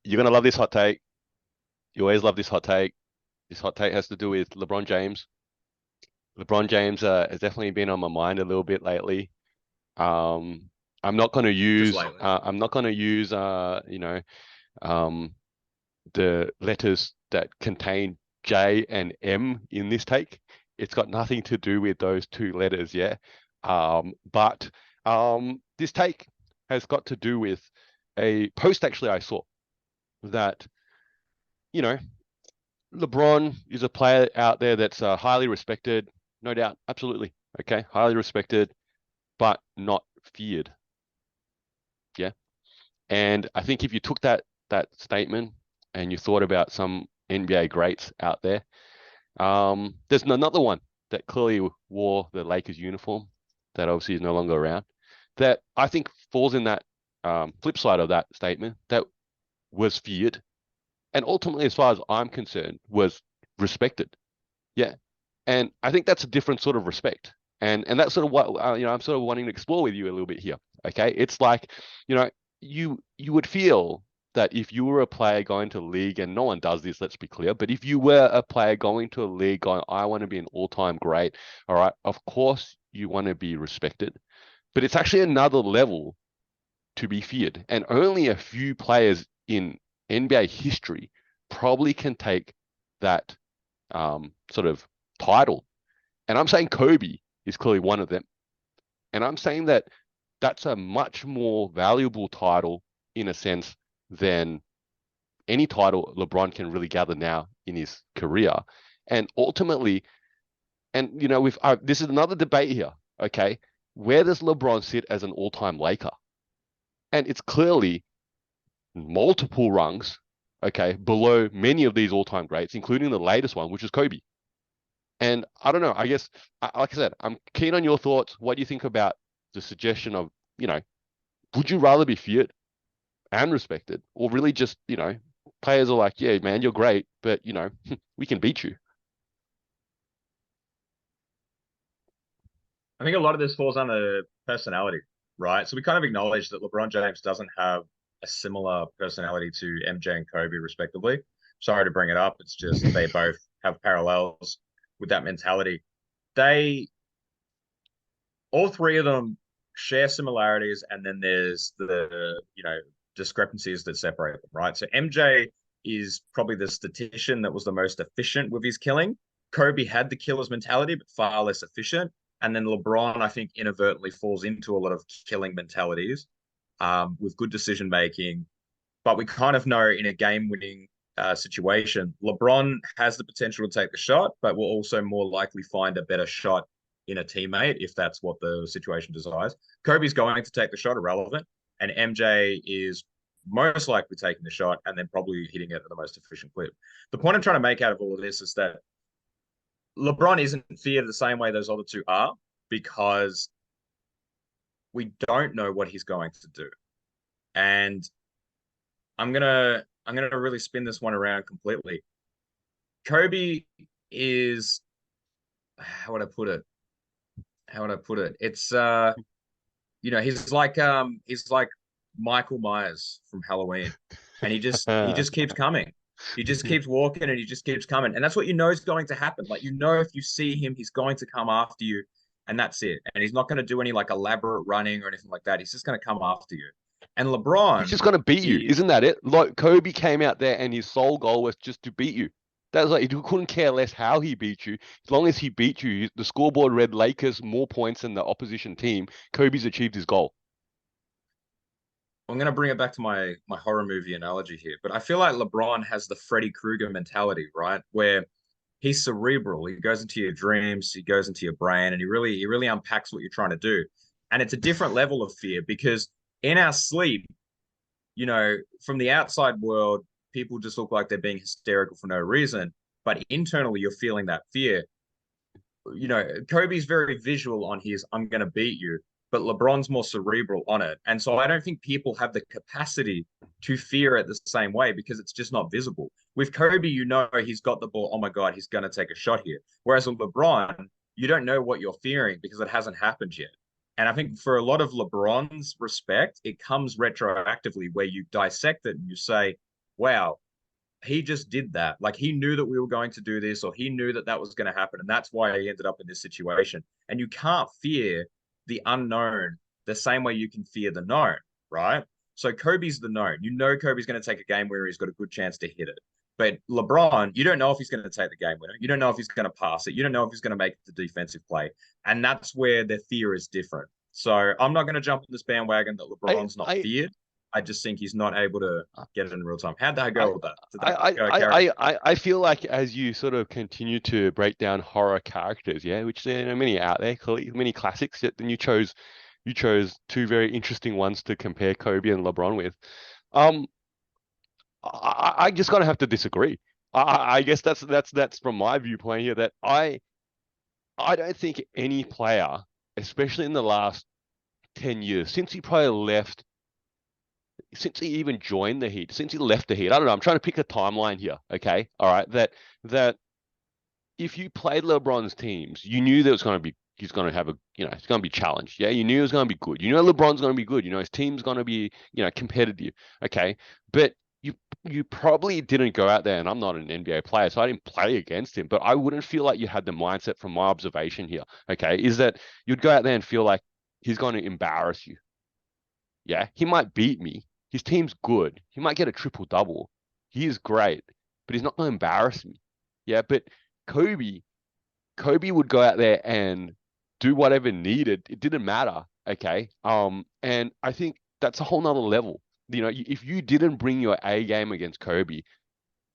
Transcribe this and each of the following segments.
You're gonna love this hot take. You always love this hot take. This hot take has to do with LeBron James. LeBron James has definitely been on my mind a little bit lately. Um, I'm not going to Just use lately. I'm not going to use um, the letters that contain J and M in this take. It's got nothing to do with those two letters, yeah. But this take has got to do with a post actually I saw that, you know, LeBron is a player out there that's highly respected, no doubt, absolutely. Okay, highly respected, but not feared. Yeah. And I think if you took that statement and you thought about some NBA greats out there, there's another one that clearly wore the Lakers uniform that obviously is no longer around. That I think falls in that flip side of that statement that was feared and ultimately, as far as I'm concerned, was respected. Yeah. And I think that's a different sort of respect. And that's sort of what I'm sort of wanting to explore with you a little bit here. Okay. It's like, you know, you would feel that if you were a player going to a league, and no one does this, let's be clear, but if you were a player going to a league going, I want to be an all-time great, all right, of course you want to be respected. But it's actually another level to be feared. And only a few players in NBA history probably can take that sort of title. And I'm saying Kobe is clearly one of them. And I'm saying that that's a much more valuable title in a sense than any title LeBron can really gather now in his career. And ultimately, and with this is another debate here. Okay, where does LeBron sit as an all-time Laker? And it's clearly multiple rungs, okay, below many of these all-time greats, including the latest one, which is Kobe. And I don't know. I guess, like I said, I'm keen on your thoughts. What do you think about the suggestion of, you know, would you rather be feared and respected, or really just, players are like, yeah, man, you're great, but we can beat you. I think a lot of this falls under personality, right? So we kind of acknowledge that LeBron James doesn't have a similar personality to MJ and Kobe, respectively. Sorry to bring it up. It's just they both have parallels with that mentality. They, all three of them share similarities, and then there's the discrepancies that separate them, right? So MJ is probably the statistician that was the most efficient with his killing. Kobe had the killer's mentality, but far less efficient. And then LeBron, I think, inadvertently falls into a lot of killing mentalities with good decision making. But we kind of know in a game winning situation, LeBron has the potential to take the shot, but will also more likely find a better shot in a teammate if that's what the situation desires. Kobe's going to take the shot, irrelevant, and MJ is most likely taking the shot and then probably hitting it at the most efficient clip. The point I'm trying to make out of all of this is that LeBron isn't feared the same way those other two are because we don't know what he's going to do. And I'm gonna really spin this one around completely. Kobe is how would I put it? How would I put it? It's he's like Michael Myers from Halloween. And he just keeps coming. He just keeps walking and he just keeps coming. And that's what you know is going to happen. Like if you see him, he's going to come after you, and that's it. And he's not going to do any like elaborate running or anything like that. He's just going to come after you. And He's LeBron just gonna beat you, is isn't that it? Like Kobe came out there and his sole goal was just to beat you. That's like he couldn't care less how he beat you. As long as he beat you, the scoreboard read Lakers more points than the opposition team. Kobe's achieved his goal. I'm going to bring it back to my horror movie analogy here, but I feel like LeBron has the Freddy Krueger mentality, right? Where he's cerebral. He goes into your dreams, he goes into your brain, and he really unpacks what you're trying to do. And it's a different level of fear because in our sleep, from the outside world, people just look like they're being hysterical for no reason. But internally, you're feeling that fear. Kobe's very visual on his "I'm going to beat you," but LeBron's more cerebral on it. And so I don't think people have the capacity to fear it the same way because it's just not visible. With Kobe, he's got the ball. Oh my God, he's going to take a shot here. Whereas with LeBron, you don't know what you're fearing because it hasn't happened yet. And I think for a lot of LeBron's respect, it comes retroactively where you dissect it and you say, wow, he just did that. Like he knew that we were going to do this, or he knew that that was going to happen, and that's why he ended up in this situation. And you can't fear the unknown the same way you can fear the known, right? So Kobe's the known. You know Kobe's going to take a game winner. He's got a good chance to hit it. But LeBron, you don't know if he's going to take the game winner. You don't know if he's going to pass it. You don't know if he's going to make the defensive play. And that's where the fear is different. So I'm not going to jump on this bandwagon that I LeBron's not I feared. I just think he's not able to get it in real time. How'd that I go with that? Did that carry? I feel like as you sort of continue to break down horror characters, yeah, which there are many out there, many classics, yet then you chose two very interesting ones to compare Kobe and LeBron with. Um, I just gotta have to disagree. I guess that's from my viewpoint here that I don't think any player, especially in the last 10 years, since he probably left, since he even joined the Heat, since he left the Heat, I don't know, I'm trying to pick a timeline here, okay? All right, that if you played LeBron's teams, you knew that it was going to be he's going to have a it's going to be challenged. Yeah, you knew it was going to be good. You know LeBron's going to be good. You know his team's going to be competitive. Okay, but you probably didn't go out there, and I'm not an NBA player, so I didn't play against him. But I wouldn't feel like you had the mindset from my observation here. Okay, is that you'd go out there and feel like he's going to embarrass you. Yeah, he might beat me. His team's good. He might get a triple double. He is great, but he's not going to embarrass me. Yeah, but Kobe, Kobe would go out there and do whatever needed. It didn't matter. Okay. And I think that's a whole nother level. If you didn't bring your A game against Kobe,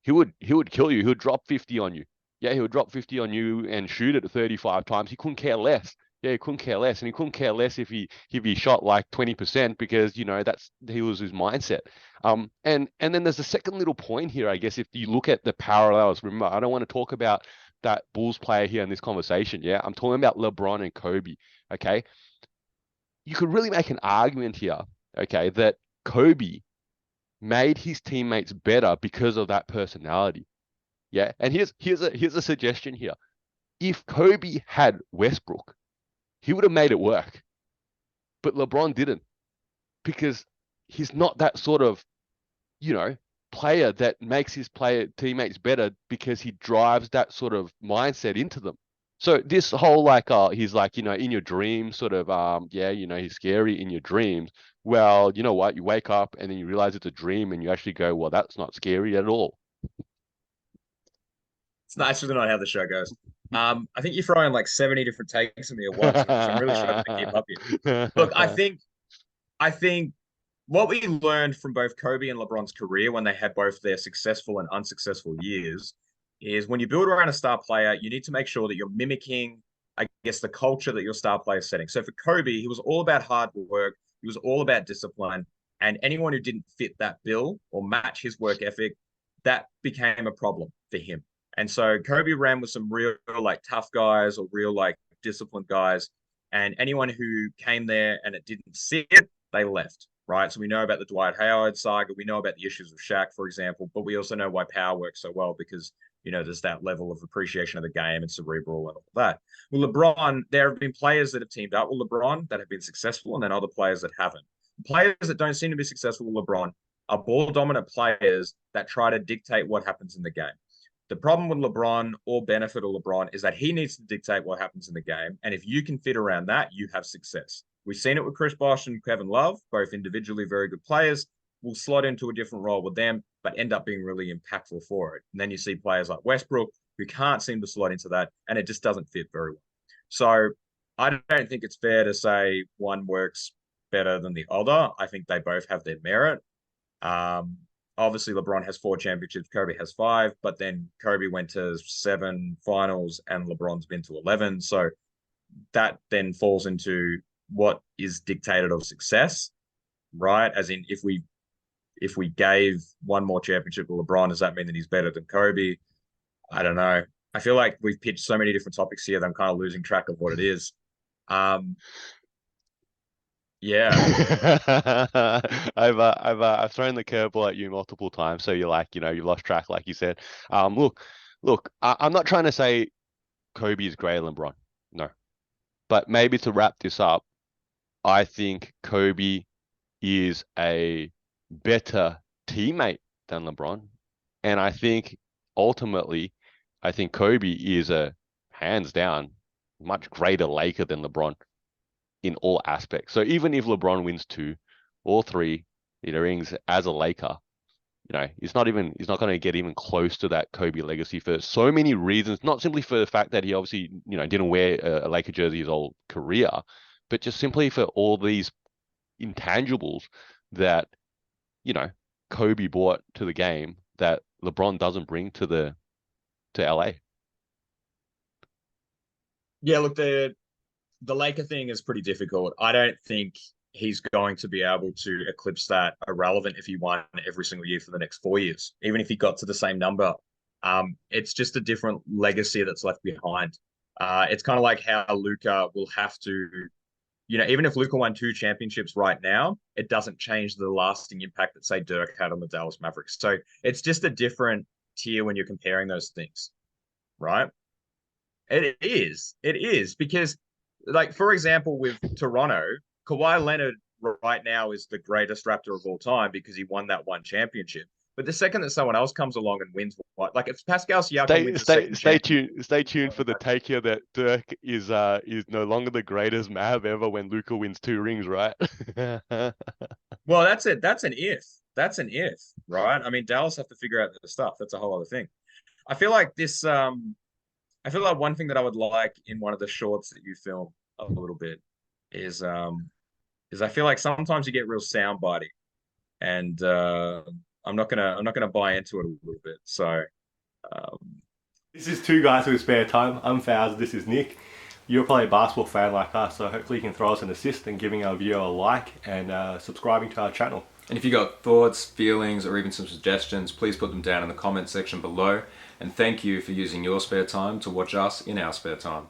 he would kill you. He would drop 50 on you. Yeah, he would drop 50 on you and shoot it 35 times. He couldn't care less. Yeah, he couldn't care less. And he couldn't care less if he shot like 20% because, he was his mindset. And then there's a second little point here, I guess, if you look at the parallels. Remember, I don't want to talk about that Bulls player here in this conversation. Yeah, I'm talking about LeBron and Kobe. Okay. You could really make an argument here, okay, that Kobe made his teammates better because of that personality. Yeah, and here's a suggestion here. If Kobe had Westbrook, he would have made it work, but LeBron didn't because he's not that sort of you know player that makes his player teammates better because he drives that sort of mindset into them. So this whole like he's like in your dreams sort of yeah he's scary in your dreams. Well, you know what? You wake up and then you realize it's a dream and you actually go, well, that's not scary at all. It's not actually not how the show goes. I think you're throwing like 70 different takes at me at once, which I'm really struggling to keep up here. Look, I think what we learned from both Kobe and LeBron's career when they had both their successful and unsuccessful years is when you build around a star player, you need to make sure that you're mimicking, I guess, the culture that your star player is setting. So for Kobe, he was all about hard work, he was all about discipline, and anyone who didn't fit that bill or match his work ethic, that became a problem for him. And so Kobe ran with some real like tough guys or real like disciplined guys. And anyone who came there and it didn't sit, they left, right? So we know about the Dwight Howard saga. We know about the issues of Shaq, for example, but we also know why power works so well because, there's that level of appreciation of the game and cerebral and all that. Well, LeBron, there have been players that have teamed up with LeBron that have been successful and then other players that haven't. Players that don't seem to be successful with LeBron are ball dominant players that try to dictate what happens in the game. The problem with LeBron or benefit of LeBron is that he needs to dictate what happens in the game. And if you can fit around that, you have success. We've seen it with Chris Bosh and Kevin Love, both individually very good players, will slot into a different role with them, but end up being really impactful for it. And then you see players like Westbrook who can't seem to slot into that, and it just doesn't fit very well. So I don't think it's fair to say one works better than the other. I think they both have their merit. Um, Obviously, LeBron has 4 championships, Kobe has 5, but then Kobe went to 7 finals and LeBron's been to 11. So that then falls into what is dictated of success, right? As in, if we gave one more championship to LeBron, does that mean that he's better than Kobe? I don't know. I feel like we've pitched so many different topics here that I'm kind of losing track of what it is. Um, yeah. I've thrown the curveball at you multiple times, so you're like, you've lost track, like you said. Look, I'm not trying to say Kobe is greater than LeBron, no, but maybe to wrap this up, I think Kobe is a better teammate than LeBron. And I think ultimately, I think Kobe is a hands down much greater Laker than LeBron in all aspects. So even if LeBron wins two or three, rings as a Laker, he's not going to get even close to that Kobe legacy for so many reasons. Not simply for the fact that he obviously, didn't wear a Laker jersey his whole career, but just simply for all these intangibles that, you know, Kobe brought to the game that LeBron doesn't bring to LA. Yeah, look, the Laker thing is pretty difficult. I don't think he's going to be able to eclipse that irrelevant if he won every single year for the next 4 years, even if he got to the same number. It's just a different legacy that's left behind. It's kind of like how Luka will have to, even if Luka won two championships right now, it doesn't change the lasting impact that, say, Dirk had on the Dallas Mavericks. So it's just a different tier when you're comparing those things, right? It is because, like, for example, with Toronto, Kawhi Leonard right now is the greatest Raptor of all time because he won that one championship. But the second that someone else comes along and wins what, like if Pascal Siakam Stay wins a stay second stay championship, tuned stay tuned for the take here that Dirk is no longer the greatest Mav ever when Luka wins two rings, right? well, that's it. That's an if. That's an if, right? I mean, Dallas have to figure out the stuff. That's a whole other thing. I feel like this. I feel like one thing that I would like in one of the shorts that you film a little bit is I feel like sometimes you get real soundbitey, and I'm not gonna buy into it a little bit. So um, This is Two Guys with Spare Time. I'm Faz, this is Nick. You're probably a basketball fan like us, so hopefully you can throw us an assist and giving our video a like and subscribing to our channel. And if you got thoughts, feelings, or even some suggestions, please put them down in the comment section below. And thank you for using your spare time to watch us in our spare time.